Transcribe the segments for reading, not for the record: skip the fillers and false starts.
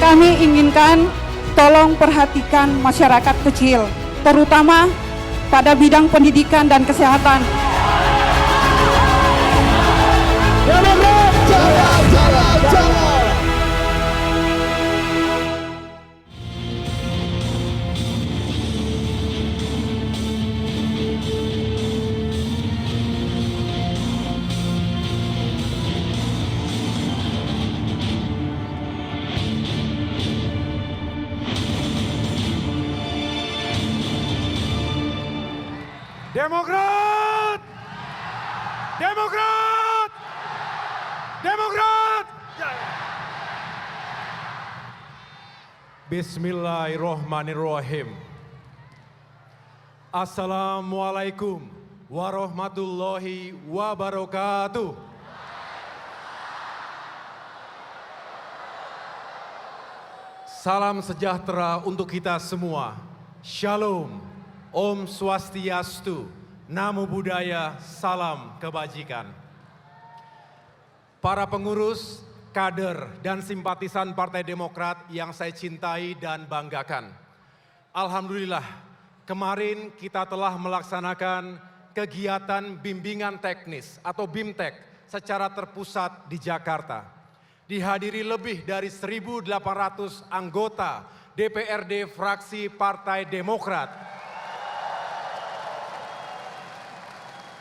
kami inginkan tolong perhatikan masyarakat kecil, terutama pada bidang pendidikan dan kesehatan. Demokrat jaya, jaya, jaya. Demokrat! Demokrat! Demokrat! Bismillahirrohmanirrohim. Assalamualaikum warahmatullahi wabarakatuh. Salam sejahtera untuk kita semua. Shalom. Om Swastiastu, Namo Buddhaya, salam kebajikan. Para pengurus, kader, dan simpatisan Partai Demokrat yang saya cintai dan banggakan. Alhamdulillah, kemarin kita telah melaksanakan kegiatan bimbingan teknis atau BIMTEK secara terpusat di Jakarta. Dihadiri lebih dari 1.800 anggota DPRD fraksi Partai Demokrat.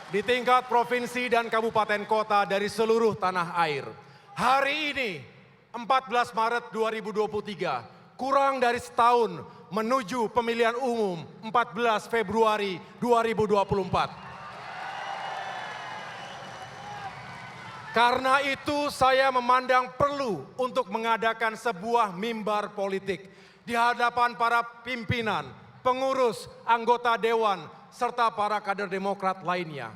Di tingkat provinsi dan kabupaten kota dari seluruh tanah air. Hari ini, 14 Maret 2023, kurang dari setahun menuju pemilihan umum 14 Februari 2024. Karena itu saya memandang perlu untuk mengadakan sebuah mimbar politik di hadapan para pimpinan, pengurus, anggota dewan, serta para kader Demokrat lainnya.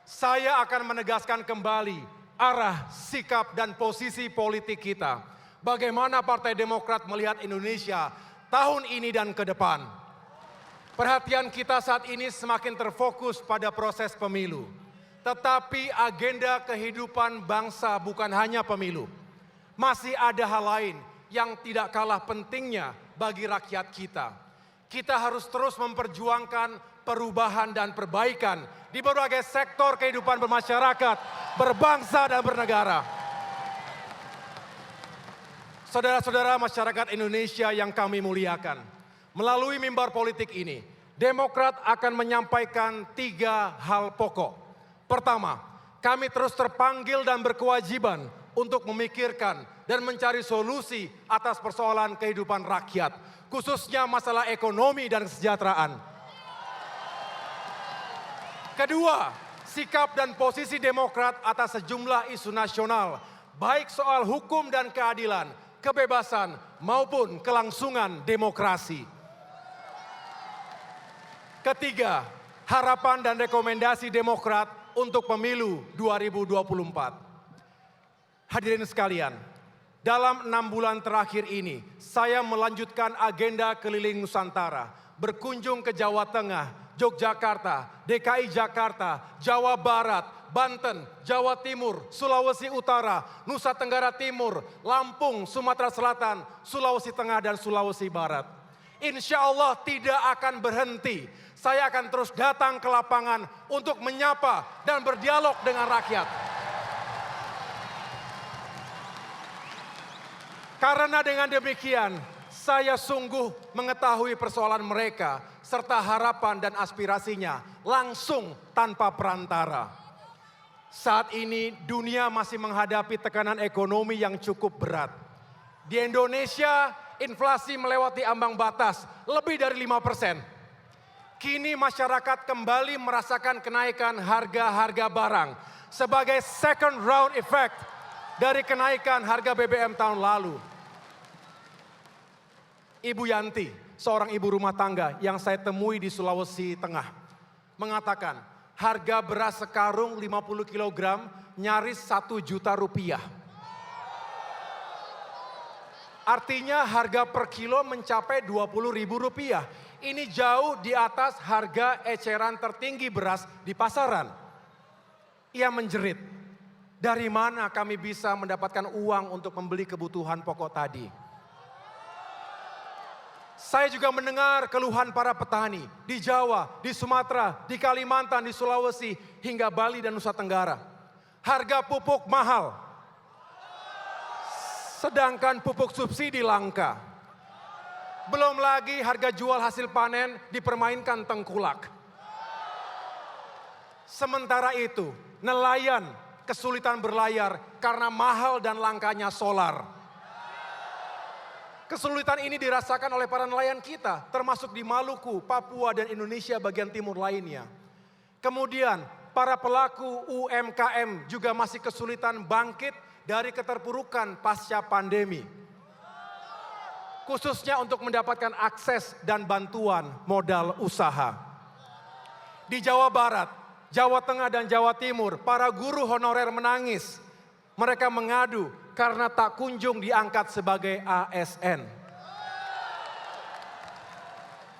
Saya akan menegaskan kembali arah, sikap, dan posisi politik kita. Bagaimana Partai Demokrat melihat Indonesia tahun ini dan ke depan. Perhatian kita saat ini semakin terfokus pada proses pemilu. Tetapi agenda kehidupan bangsa bukan hanya pemilu. Masih ada hal lain yang tidak kalah pentingnya bagi rakyat kita. Kita harus terus memperjuangkan perubahan dan perbaikan di berbagai sektor kehidupan bermasyarakat, berbangsa dan bernegara. Saudara-saudara masyarakat Indonesia yang kami muliakan, melalui mimbar politik ini, Demokrat akan menyampaikan 3 hal pokok. Pertama, kami terus terpanggil dan berkewajiban untuk memikirkan dan mencari solusi atas persoalan kehidupan rakyat, khususnya masalah ekonomi dan kesejahteraan. Kedua, sikap dan posisi Demokrat atas sejumlah isu nasional, baik soal hukum dan keadilan, kebebasan, maupun kelangsungan demokrasi. Ketiga, harapan dan rekomendasi Demokrat untuk pemilu 2024. Hadirin sekalian, dalam 6 bulan terakhir ini, saya melanjutkan agenda keliling Nusantara, berkunjung ke Jawa Tengah, Yogyakarta, DKI Jakarta, Jawa Barat, Banten, Jawa Timur, Sulawesi Utara, Nusa Tenggara Timur, Lampung, Sumatera Selatan, Sulawesi Tengah, dan Sulawesi Barat. Insya Allah tidak akan berhenti. Saya akan terus datang ke lapangan untuk menyapa dan berdialog dengan rakyat. Karena dengan demikian, saya sungguh mengetahui persoalan mereka, serta harapan dan aspirasinya langsung tanpa perantara. Saat ini dunia masih menghadapi tekanan ekonomi yang cukup berat. Di Indonesia, inflasi melewati ambang batas lebih dari 5%. Kini masyarakat kembali merasakan kenaikan harga-harga barang sebagai second round effect dari kenaikan harga BBM tahun lalu. Ibu Yanti, seorang ibu rumah tangga yang saya temui di Sulawesi Tengah, mengatakan harga beras sekarung 50 kg nyaris 1 juta rupiah. Artinya harga per kilo mencapai 20.000 rupiah. Ini jauh di atas harga eceran tertinggi beras di pasaran. Ia menjerit, dari mana kami bisa mendapatkan uang untuk membeli kebutuhan pokok tadi? Saya juga mendengar keluhan para petani di Jawa, di Sumatera, di Kalimantan, di Sulawesi, hingga Bali dan Nusa Tenggara. Harga pupuk mahal, sedangkan pupuk subsidi langka. Belum lagi harga jual hasil panen dipermainkan tengkulak. Sementara itu, nelayan kesulitan berlayar karena mahal dan langkanya solar. Kesulitan ini dirasakan oleh para nelayan kita, termasuk di Maluku, Papua, dan Indonesia bagian timur lainnya. Kemudian, para pelaku UMKM juga masih kesulitan bangkit dari keterpurukan pasca pandemi. Khususnya untuk mendapatkan akses dan bantuan modal usaha. Di Jawa Barat, Jawa Tengah, dan Jawa Timur, para guru honorer menangis. Mereka mengadu karena tak kunjung diangkat sebagai ASN.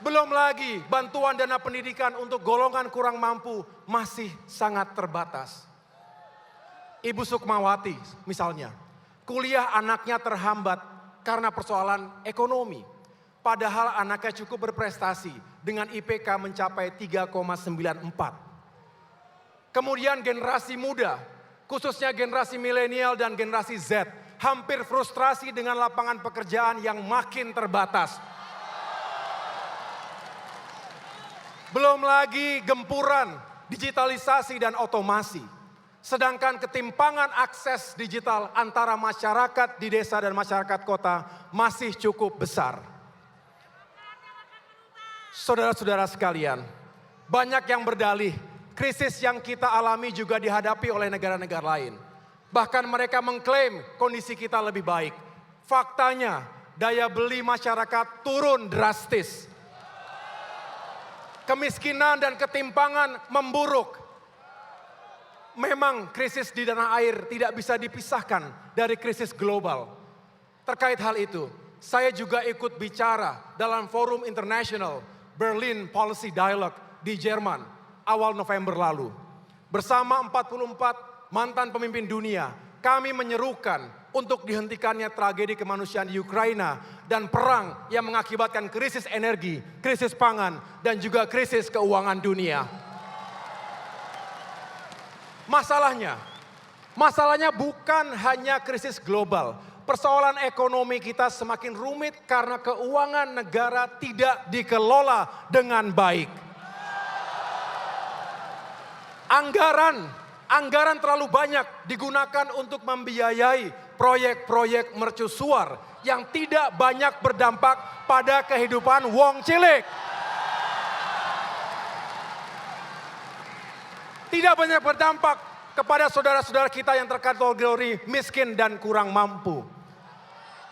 Belum lagi bantuan dana pendidikan untuk golongan kurang mampu masih sangat terbatas. Ibu Sukmawati misalnya, kuliah anaknya terhambat karena persoalan ekonomi. Padahal anaknya cukup berprestasi dengan IPK mencapai 3,94. Kemudian generasi muda, khususnya generasi milenial dan generasi Z, hampir frustrasi dengan lapangan pekerjaan yang makin terbatas. Belum lagi gempuran digitalisasi dan otomasi. Sedangkan ketimpangan akses digital antara masyarakat di desa dan masyarakat kota masih cukup besar. Saudara-saudara sekalian, banyak yang berdalih krisis yang kita alami juga dihadapi oleh negara-negara lain. Bahkan mereka mengklaim kondisi kita lebih baik. Faktanya, daya beli masyarakat turun drastis. Kemiskinan dan ketimpangan memburuk. Memang krisis di tanah air tidak bisa dipisahkan dari krisis global. Terkait hal itu, saya juga ikut bicara dalam forum internasional Berlin Policy Dialogue di Jerman awal November lalu. Bersama 44 mantan pemimpin dunia, kami menyerukan untuk dihentikannya tragedi kemanusiaan di Ukraina dan perang yang mengakibatkan krisis energi, krisis pangan, dan juga krisis keuangan dunia. Masalahnya bukan hanya krisis global. Persoalan ekonomi kita semakin rumit karena keuangan negara tidak dikelola dengan baik. Anggaran terlalu banyak digunakan untuk membiayai proyek-proyek mercusuar yang tidak banyak berdampak pada kehidupan wong cilik. Tidak banyak berdampak kepada saudara-saudara kita yang terkategori miskin dan kurang mampu.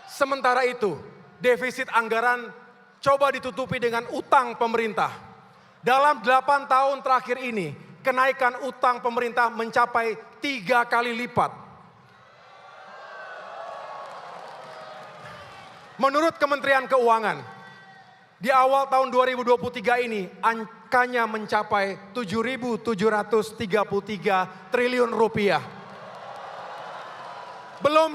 Sementara itu, defisit anggaran coba ditutupi dengan utang pemerintah. Dalam 8 tahun terakhir ini, kenaikan utang pemerintah mencapai 3 kali lipat. Menurut Kementerian Keuangan, di awal tahun 2023 ini angkanya mencapai 7.733 triliun rupiah. Belum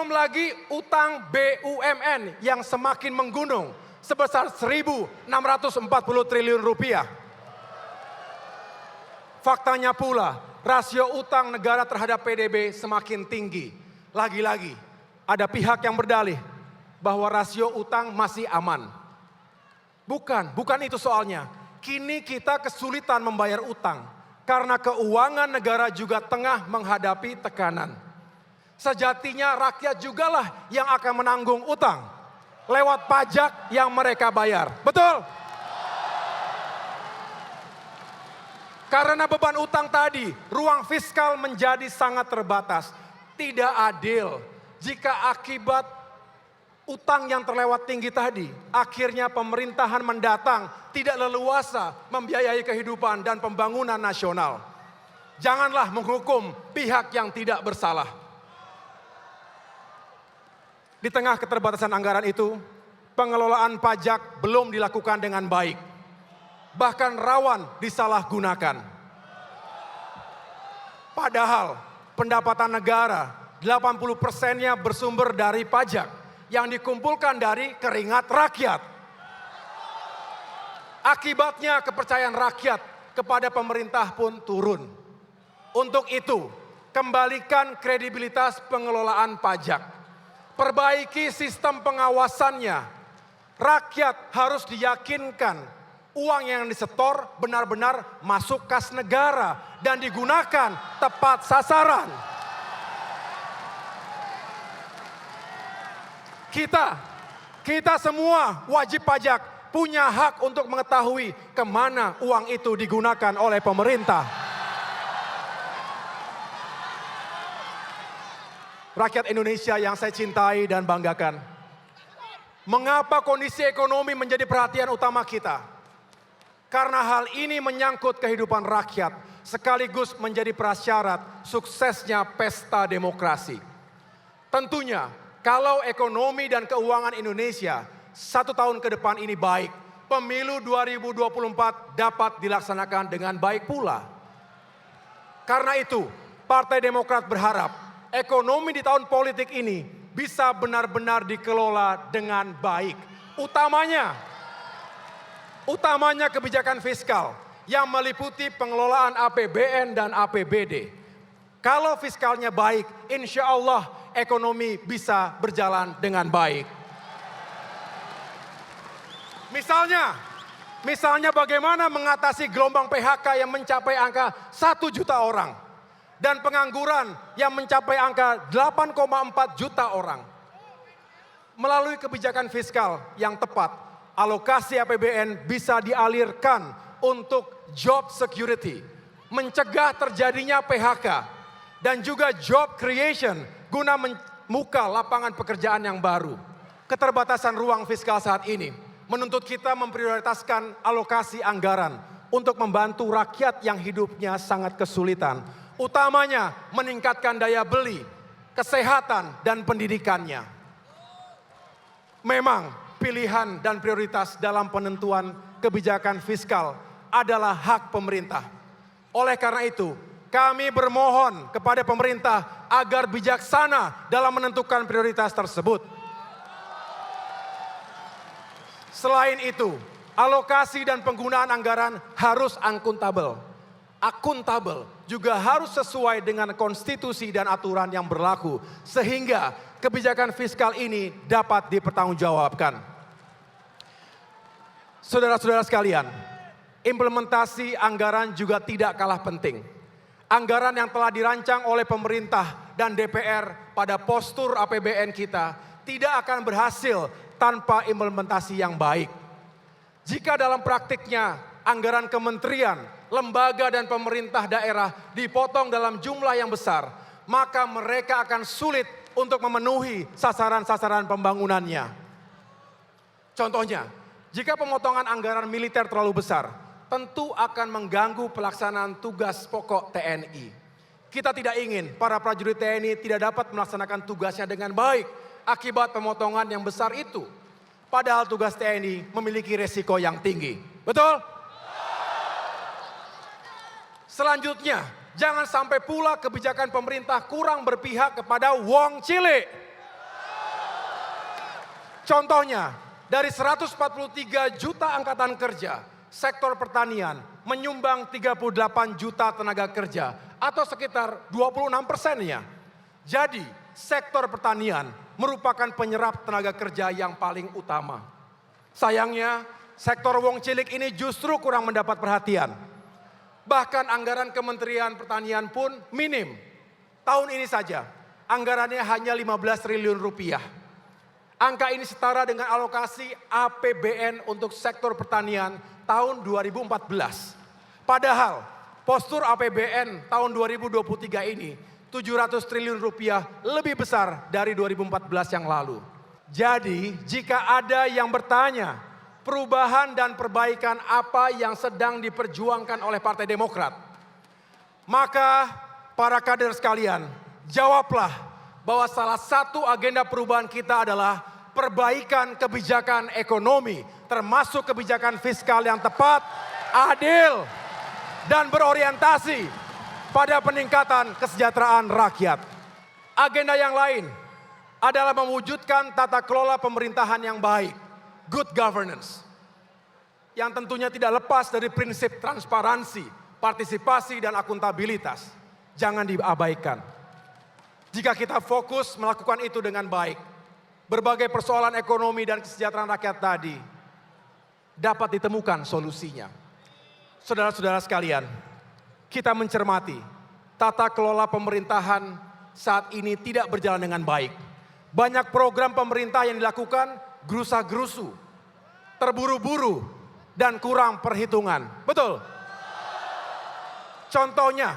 lagi utang BUMN yang semakin menggunung sebesar 1.640 triliun rupiah. Faktanya pula, rasio utang negara terhadap PDB semakin tinggi. Lagi-lagi, ada pihak yang berdalih bahwa rasio utang masih aman. Bukan itu soalnya. Kini kita kesulitan membayar utang karena keuangan negara juga tengah menghadapi tekanan. Sejatinya rakyat jugalah yang akan menanggung utang lewat pajak yang mereka bayar. Betul? Karena beban utang tadi, ruang fiskal menjadi sangat terbatas. Tidak adil jika akibat utang yang terlewat tinggi tadi, akhirnya pemerintahan mendatang tidak leluasa membiayai kehidupan dan pembangunan nasional. Janganlah menghukum pihak yang tidak bersalah. Di tengah keterbatasan anggaran itu, pengelolaan pajak belum dilakukan dengan baik. Bahkan rawan disalahgunakan. Padahal pendapatan negara 80%-nya bersumber dari pajak. yang dikumpulkan dari keringat rakyat. Akibatnya kepercayaan rakyat kepada pemerintah pun turun. Untuk itu, kembalikan kredibilitas pengelolaan pajak. Perbaiki sistem pengawasannya. Rakyat harus diyakinkan uang yang disetor benar-benar masuk kas negara dan digunakan tepat sasaran. Kita semua wajib pajak punya hak untuk mengetahui kemana uang itu digunakan oleh pemerintah. Rakyat Indonesia yang saya cintai dan banggakan. Mengapa kondisi ekonomi menjadi perhatian utama kita? Karena hal ini menyangkut kehidupan rakyat sekaligus menjadi prasyarat suksesnya pesta demokrasi. Tentunya kalau ekonomi dan keuangan Indonesia 1 tahun ke depan ini baik, pemilu 2024 dapat dilaksanakan dengan baik pula. Karena itu, Partai Demokrat berharap ekonomi di tahun politik ini bisa benar-benar dikelola dengan baik. Utamanya kebijakan fiskal yang meliputi pengelolaan APBN dan APBD. Kalau fiskalnya baik, insya Allah ekonomi bisa berjalan dengan baik. Misalnya bagaimana mengatasi gelombang PHK yang mencapai angka 1 juta orang. Dan pengangguran yang mencapai angka 8,4 juta orang. Melalui kebijakan fiskal yang tepat, alokasi APBN bisa dialirkan untuk job security, mencegah terjadinya PHK, dan juga job creation guna membuka lapangan pekerjaan yang baru. Keterbatasan ruang fiskal saat ini menuntut kita memprioritaskan alokasi anggaran untuk membantu rakyat yang hidupnya sangat kesulitan. Utamanya meningkatkan daya beli, kesehatan, dan pendidikannya. Memang pilihan dan prioritas dalam penentuan kebijakan fiskal adalah hak pemerintah. Oleh karena itu, kami bermohon kepada pemerintah agar bijaksana dalam menentukan prioritas tersebut. Selain itu, alokasi dan penggunaan anggaran harus akuntabel. Akuntabel juga harus sesuai dengan konstitusi dan aturan yang berlaku sehingga kebijakan fiskal ini dapat dipertanggungjawabkan. Saudara-saudara sekalian, implementasi anggaran juga tidak kalah penting. Anggaran yang telah dirancang oleh pemerintah dan DPR pada postur APBN kita tidak akan berhasil tanpa implementasi yang baik. Jika dalam praktiknya anggaran kementerian, lembaga dan pemerintah daerah dipotong dalam jumlah yang besar, maka mereka akan sulit untuk memenuhi sasaran-sasaran pembangunannya. Contohnya, jika pemotongan anggaran militer terlalu besar, tentu akan mengganggu pelaksanaan tugas pokok TNI. Kita tidak ingin para prajurit TNI tidak dapat melaksanakan tugasnya dengan baik akibat pemotongan yang besar itu. Padahal tugas TNI memiliki resiko yang tinggi. Betul? Selanjutnya, jangan sampai pula kebijakan pemerintah kurang berpihak kepada wong cilik. Contohnya, dari 143 juta angkatan kerja, sektor pertanian menyumbang 38 juta tenaga kerja atau sekitar 26%-nya. Jadi, sektor pertanian merupakan penyerap tenaga kerja yang paling utama. Sayangnya, sektor wong cilik ini justru kurang mendapat perhatian. Bahkan anggaran Kementerian Pertanian pun minim. Tahun ini saja, anggarannya hanya 15 triliun rupiah. Angka ini setara dengan alokasi APBN untuk sektor pertanian tahun 2014. Padahal postur APBN tahun 2023 ini 700 triliun rupiah lebih besar dari 2014 yang lalu. Jadi jika ada yang bertanya, perubahan dan perbaikan apa yang sedang diperjuangkan oleh Partai Demokrat, maka para kader sekalian, jawablah bahwa salah satu agenda perubahan kita adalah perbaikan kebijakan ekonomi, termasuk kebijakan fiskal yang tepat, adil, dan berorientasi pada peningkatan kesejahteraan rakyat. Agenda yang lain adalah mewujudkan tata kelola pemerintahan yang baik, good governance, yang tentunya tidak lepas dari prinsip transparansi, partisipasi, dan akuntabilitas. Jangan diabaikan. Jika kita fokus melakukan itu dengan baik, berbagai persoalan ekonomi dan kesejahteraan rakyat tadi dapat ditemukan solusinya. Saudara-saudara sekalian, kita mencermati tata kelola pemerintahan saat ini tidak berjalan dengan baik. Banyak program pemerintah yang dilakukan gerusa-gerusu, terburu-buru, dan kurang perhitungan. Betul? Contohnya,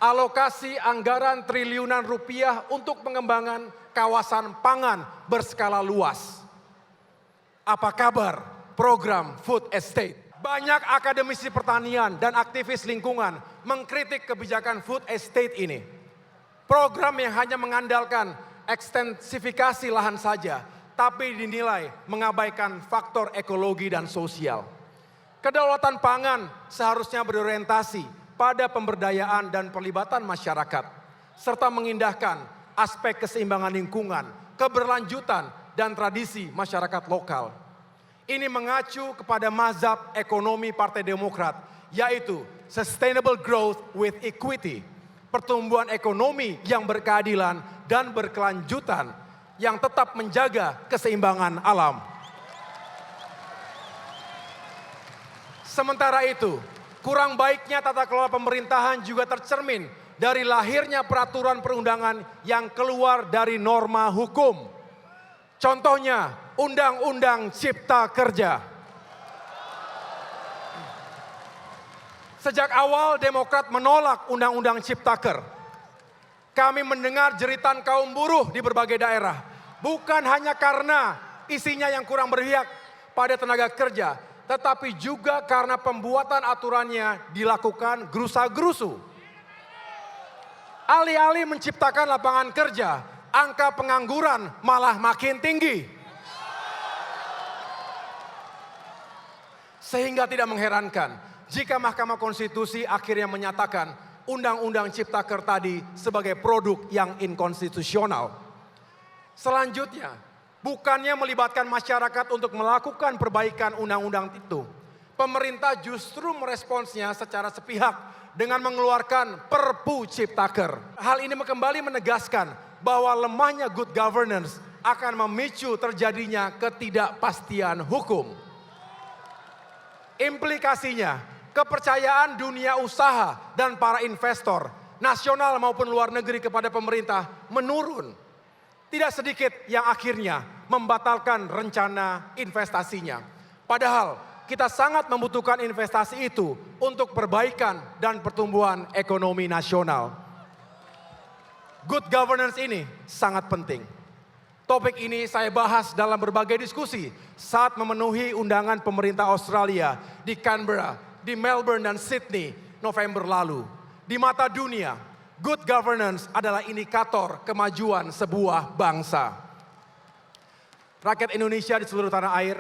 alokasi anggaran triliunan rupiah untuk pengembangan kawasan pangan berskala luas. Apa kabar program food estate? Banyak akademisi pertanian dan aktivis lingkungan mengkritik kebijakan food estate ini. Program yang hanya mengandalkan ekstensifikasi lahan saja, tapi dinilai mengabaikan faktor ekologi dan sosial. Kedaulatan pangan seharusnya berorientasi pada pemberdayaan dan pelibatan masyarakat, serta mengindahkan aspek keseimbangan lingkungan, keberlanjutan, dan tradisi masyarakat lokal. Ini mengacu kepada mazhab ekonomi Partai Demokrat, yaitu sustainable growth with equity, pertumbuhan ekonomi yang berkeadilan dan berkelanjutan, yang tetap menjaga keseimbangan alam. Sementara itu, kurang baiknya tata kelola pemerintahan juga tercermin dari lahirnya peraturan perundangan yang keluar dari norma hukum. Contohnya, Undang-Undang Cipta Kerja. Sejak awal Demokrat menolak Undang-Undang Ciptaker. Kami mendengar jeritan kaum buruh di berbagai daerah. Bukan hanya karena isinya yang kurang berpihak pada tenaga kerja, tetapi juga karena pembuatan aturannya dilakukan gerusa-gerusu. Alih-alih menciptakan lapangan kerja, angka pengangguran malah makin tinggi. Sehingga tidak mengherankan jika Mahkamah Konstitusi akhirnya menyatakan Undang-Undang Ciptaker tadi sebagai produk yang inkonstitusional. Selanjutnya, bukannya melibatkan masyarakat untuk melakukan perbaikan undang-undang itu, pemerintah justru meresponsnya secara sepihak dengan mengeluarkan Perpu Ciptaker. Hal ini kembali menegaskan bahwa lemahnya good governance akan memicu terjadinya ketidakpastian hukum. Implikasinya, kepercayaan dunia usaha dan para investor, nasional maupun luar negeri kepada pemerintah menurun. Tidak sedikit yang akhirnya membatalkan rencana investasinya. Padahal kita sangat membutuhkan investasi itu untuk perbaikan dan pertumbuhan ekonomi nasional. Good governance ini sangat penting. Topik ini saya bahas dalam berbagai diskusi saat memenuhi undangan pemerintah Australia di Canberra, di Melbourne dan Sydney November lalu. Di mata dunia, good governance adalah indikator kemajuan sebuah bangsa. Rakyat Indonesia di seluruh tanah air,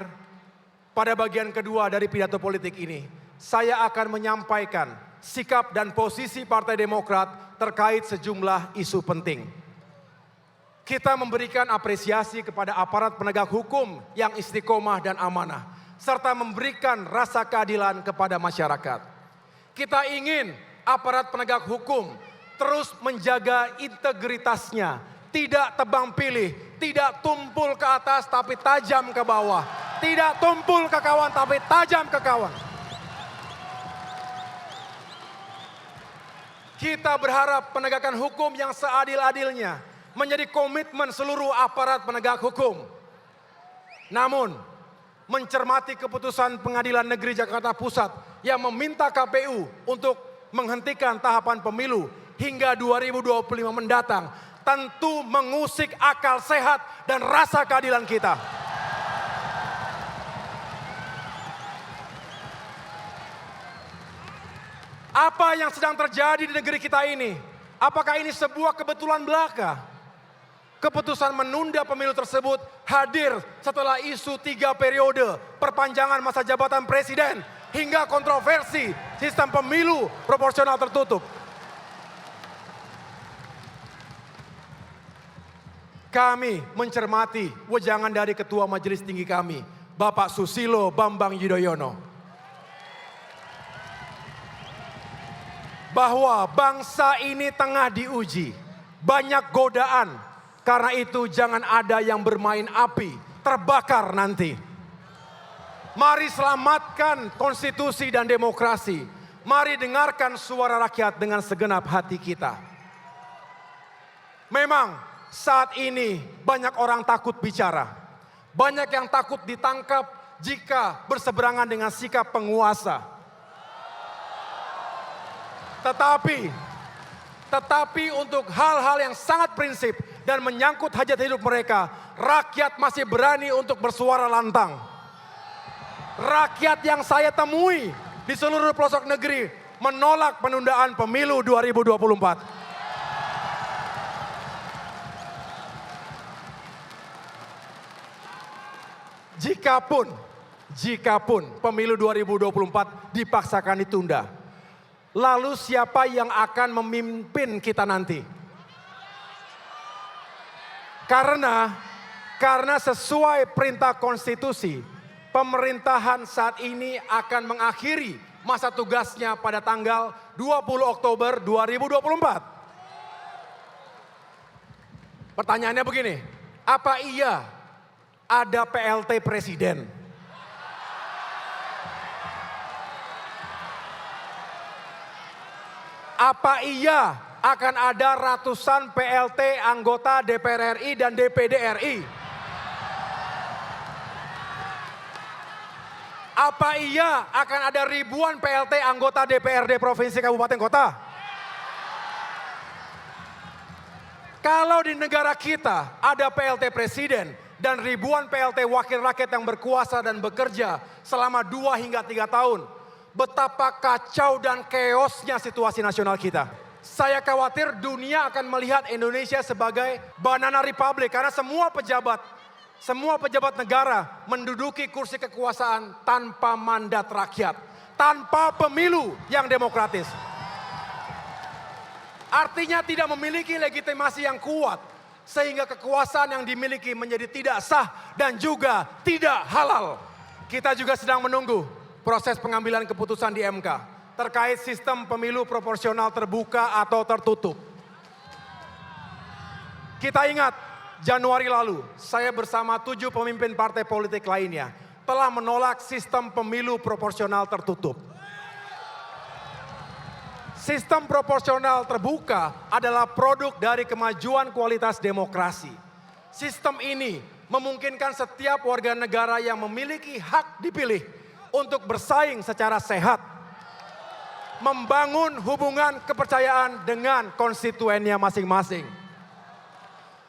pada bagian kedua dari pidato politik ini, saya akan menyampaikan sikap dan posisi Partai Demokrat terkait sejumlah isu penting. Kita memberikan apresiasi kepada aparat penegak hukum yang istiqomah dan amanah, serta memberikan rasa keadilan kepada masyarakat. Kita ingin aparat penegak hukum terus menjaga integritasnya, tidak tebang pilih, tidak tumpul ke atas tapi tajam ke bawah, tidak tumpul ke kawan tapi tajam ke kawan. Kita berharap penegakan hukum yang seadil-adilnya menjadi komitmen seluruh aparat penegak hukum. Namun, mencermati keputusan Pengadilan Negeri Jakarta Pusat yang meminta KPU untuk menghentikan tahapan pemilu hingga 2025 mendatang, tentu mengusik akal sehat dan rasa keadilan kita. Apa yang sedang terjadi di negeri kita ini? Apakah ini sebuah kebetulan belaka? Keputusan menunda pemilu tersebut hadir setelah isu 3 periode perpanjangan masa jabatan presiden hingga kontroversi sistem pemilu proporsional tertutup. kami mencermati wejangan dari Ketua Majelis Tinggi kami, Bapak Susilo Bambang Yudhoyono, bahwa bangsa ini tengah diuji, banyak godaan. Karena itu jangan ada yang bermain api, terbakar nanti. Mari selamatkan konstitusi dan demokrasi. Mari dengarkan suara rakyat dengan segenap hati kita. Memang saat ini banyak orang takut bicara. Banyak yang takut ditangkap jika berseberangan dengan sikap penguasa. Tetapi untuk hal-hal yang sangat prinsip dan menyangkut hajat hidup mereka, rakyat masih berani untuk bersuara lantang. Rakyat yang saya temui di seluruh pelosok negeri menolak penundaan pemilu 2024. Jikapun pemilu 2024 dipaksakan ditunda, lalu siapa yang akan memimpin kita nanti? Karena sesuai perintah konstitusi, pemerintahan saat ini akan mengakhiri masa tugasnya pada tanggal 20 Oktober 2024. Pertanyaannya begini, apa iya ada PLT Presiden? Apa iya akan ada ratusan PLT anggota DPR RI dan DPD RI? Apa iya akan ada ribuan PLT anggota DPRD Provinsi Kabupaten Kota? Kalau di negara kita ada PLT Presiden dan ribuan PLT wakil rakyat yang berkuasa dan bekerja selama 2 hingga 3 tahun, betapa kacau dan chaosnya situasi nasional kita. Saya khawatir dunia akan melihat Indonesia sebagai banana republic karena semua pejabat negara menduduki kursi kekuasaan tanpa mandat rakyat, tanpa pemilu yang demokratis. Artinya tidak memiliki legitimasi yang kuat, sehingga kekuasaan yang dimiliki menjadi tidak sah dan juga tidak halal. Kita juga sedang menunggu proses pengambilan keputusan di MK terkait sistem pemilu proporsional terbuka atau tertutup. Kita ingat, Januari lalu saya bersama 7 pemimpin partai politik lainnya telah menolak sistem pemilu proporsional tertutup. Sistem proporsional terbuka adalah produk dari kemajuan kualitas demokrasi. Sistem ini memungkinkan setiap warga negara yang memiliki hak dipilih untuk bersaing secara sehat, membangun hubungan kepercayaan dengan konstituennya masing-masing.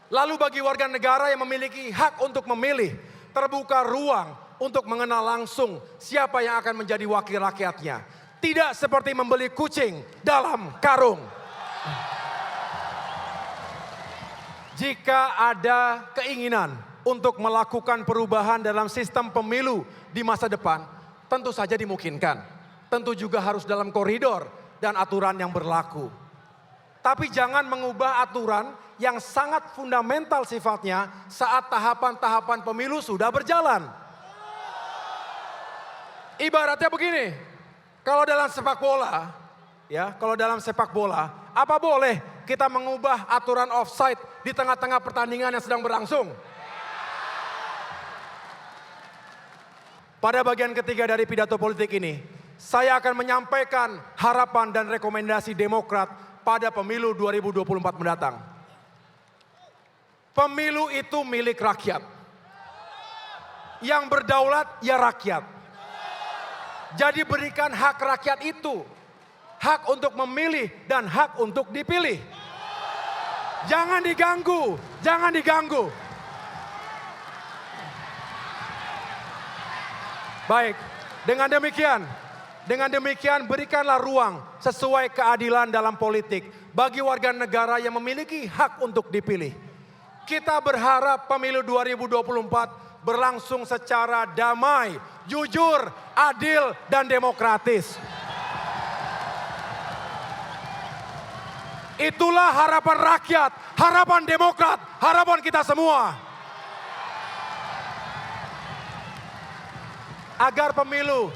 Lalu bagi warga negara yang memiliki hak untuk memilih, terbuka ruang untuk mengenal langsung siapa yang akan menjadi wakil rakyatnya. Tidak seperti membeli kucing dalam karung. Jika ada keinginan untuk melakukan perubahan dalam sistem pemilu di masa depan, tentu saja dimungkinkan. Tentu juga harus dalam koridor dan aturan yang berlaku. Tapi jangan mengubah aturan yang sangat fundamental sifatnya saat tahapan-tahapan pemilu sudah berjalan. Ibaratnya begini, kalau dalam sepak bola, apa boleh kita mengubah aturan offside di tengah-tengah pertandingan yang sedang berlangsung? Pada bagian ketiga dari pidato politik ini, saya akan menyampaikan harapan dan rekomendasi Demokrat pada pemilu 2024 mendatang. Pemilu itu milik rakyat. Yang berdaulat ya rakyat. Jadi berikan hak rakyat itu. Hak untuk memilih dan hak untuk dipilih. Jangan diganggu, jangan diganggu. Baik, dengan demikian berikanlah ruang sesuai keadilan dalam politik bagi warga negara yang memiliki hak untuk dipilih. Kita berharap pemilu 2024 berlangsung secara damai, jujur, adil, dan demokratis. Itulah harapan rakyat harapan Demokrat, harapan kita semua. Agar pemilu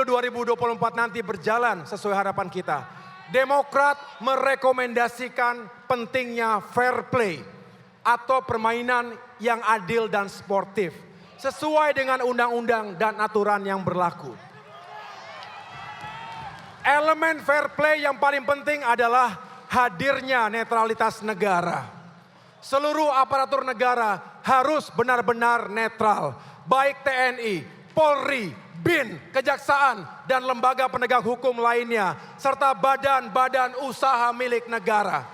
2024 nanti berjalan sesuai harapan kita, Demokrat merekomendasikan pentingnya fair play atau permainan yang adil dan sportif sesuai dengan undang-undang dan aturan yang berlaku. Elemen fair play yang paling penting adalah hadirnya netralitas negara. Seluruh aparatur negara harus benar-benar netral, baik TNI, Polri, BIN, Kejaksaan, dan lembaga penegak hukum lainnya, serta badan-badan usaha milik negara.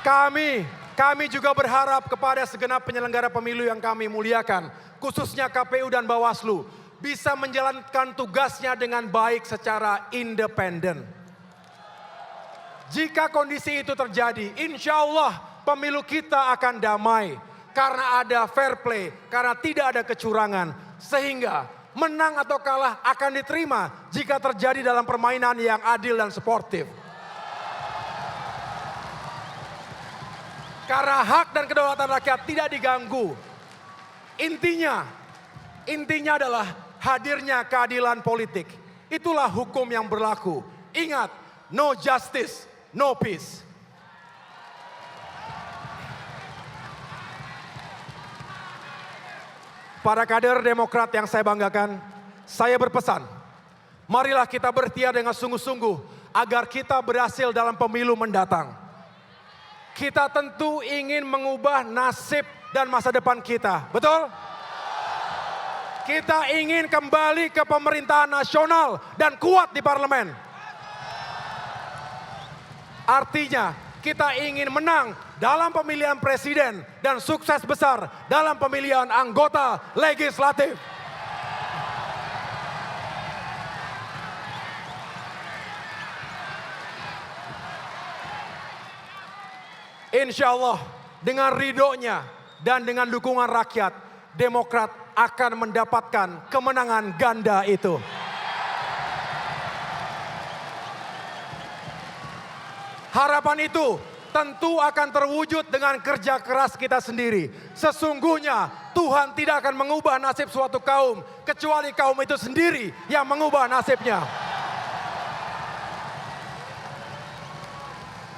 Kami juga berharap kepada segenap penyelenggara pemilu yang kami muliakan, khususnya KPU dan Bawaslu, bisa menjalankan tugasnya dengan baik secara independen. Jika kondisi itu terjadi, insya Allah pemilu kita akan damai. Karena ada fair play, karena tidak ada kecurangan. Sehingga menang atau kalah akan diterima jika terjadi dalam permainan yang adil dan sportif. Karena hak dan kedaulatan rakyat tidak diganggu. Intinya adalah hadirnya keadilan politik. Itulah hukum yang berlaku. Ingat, no justice, no peace. Para kader Demokrat yang saya banggakan, saya berpesan, marilah kita berikhtiar dengan sungguh-sungguh agar kita berhasil dalam pemilu mendatang. Kita tentu ingin mengubah nasib dan masa depan kita, betul? Kita ingin kembali ke pemerintahan nasional dan kuat di parlemen. Artinya, kita ingin menang dalam pemilihan presiden dan sukses besar dalam pemilihan anggota legislatif. Insya Allah dengan ridhonya dan dengan dukungan rakyat, Demokrat akan mendapatkan kemenangan ganda itu. Harapan itu tentu akan terwujud dengan kerja keras kita sendiri. Sesungguhnya Tuhan tidak akan mengubah nasib suatu kaum, kecuali kaum itu sendiri yang mengubah nasibnya.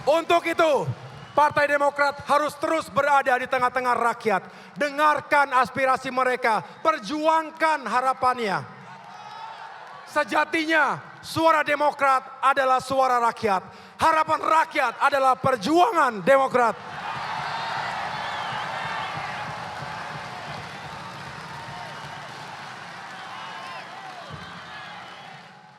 Untuk itu, Partai Demokrat harus terus berada di tengah-tengah rakyat. Dengarkan aspirasi mereka, perjuangkan harapannya. Sejatinya, suara Demokrat adalah suara rakyat. Harapan rakyat adalah perjuangan Demokrat.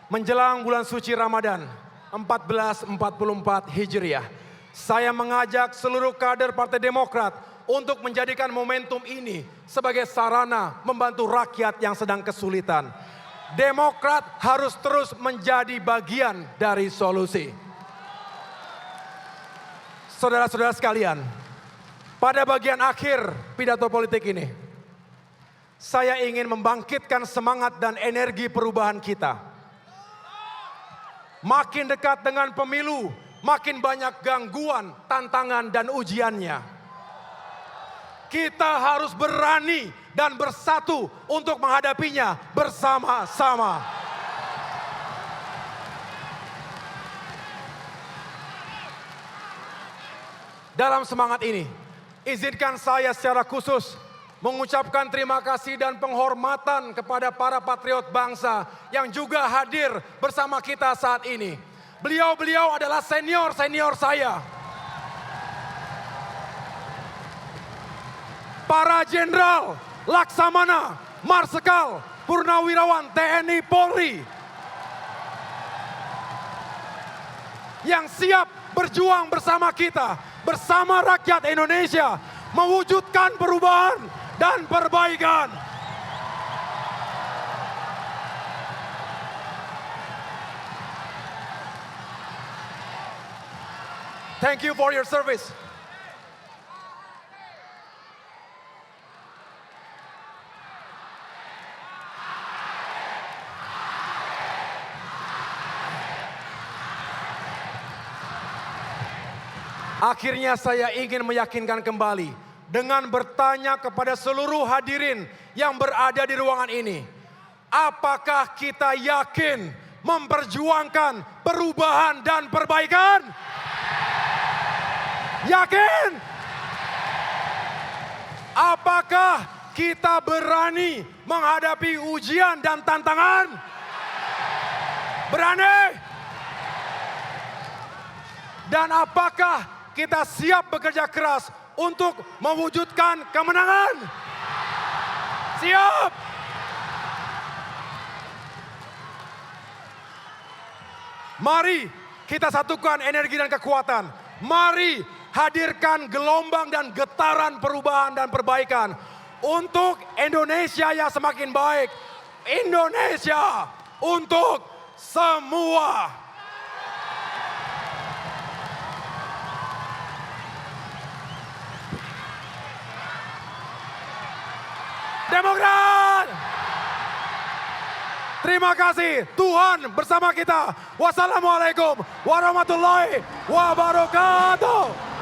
Menjelang bulan suci Ramadan 1444 Hijriah, saya mengajak seluruh kader Partai Demokrat untuk menjadikan momentum ini sebagai sarana membantu rakyat yang sedang kesulitan. Demokrat harus terus menjadi bagian dari solusi. Saudara-saudara sekalian, pada bagian akhir pidato politik ini, saya ingin membangkitkan semangat dan energi perubahan kita. Makin dekat dengan pemilu, makin banyak gangguan, tantangan, dan ujiannya. Kita harus berani dan bersatu untuk menghadapinya bersama-sama. Dalam semangat ini, izinkan saya secara khusus mengucapkan terima kasih dan penghormatan kepada para patriot bangsa yang juga hadir bersama kita saat ini. Beliau-beliau adalah senior-senior saya. Para jenderal, laksamana, marsikal, purnawirawan TNI Polri yang siap berjuang bersama kita, bersama rakyat Indonesia, mewujudkan perubahan dan perbaikan. Thank you for your service. akhirnya saya ingin meyakinkan kembali dengan bertanya kepada seluruh hadirin yang berada di ruangan ini. Apakah kita yakin memperjuangkan perubahan dan perbaikan? Yakin? Apakah kita berani menghadapi ujian dan tantangan? Berani? Dan apakah kita siap bekerja keras untuk mewujudkan kemenangan? Siap? Mari kita satukan energi dan kekuatan. Mari hadirkan gelombang dan getaran perubahan dan perbaikan untuk Indonesia yang semakin baik. Indonesia untuk semua. Demokrat! Terima kasih, Tuhan bersama kita. Wassalamualaikum warahmatullahi wabarakatuh.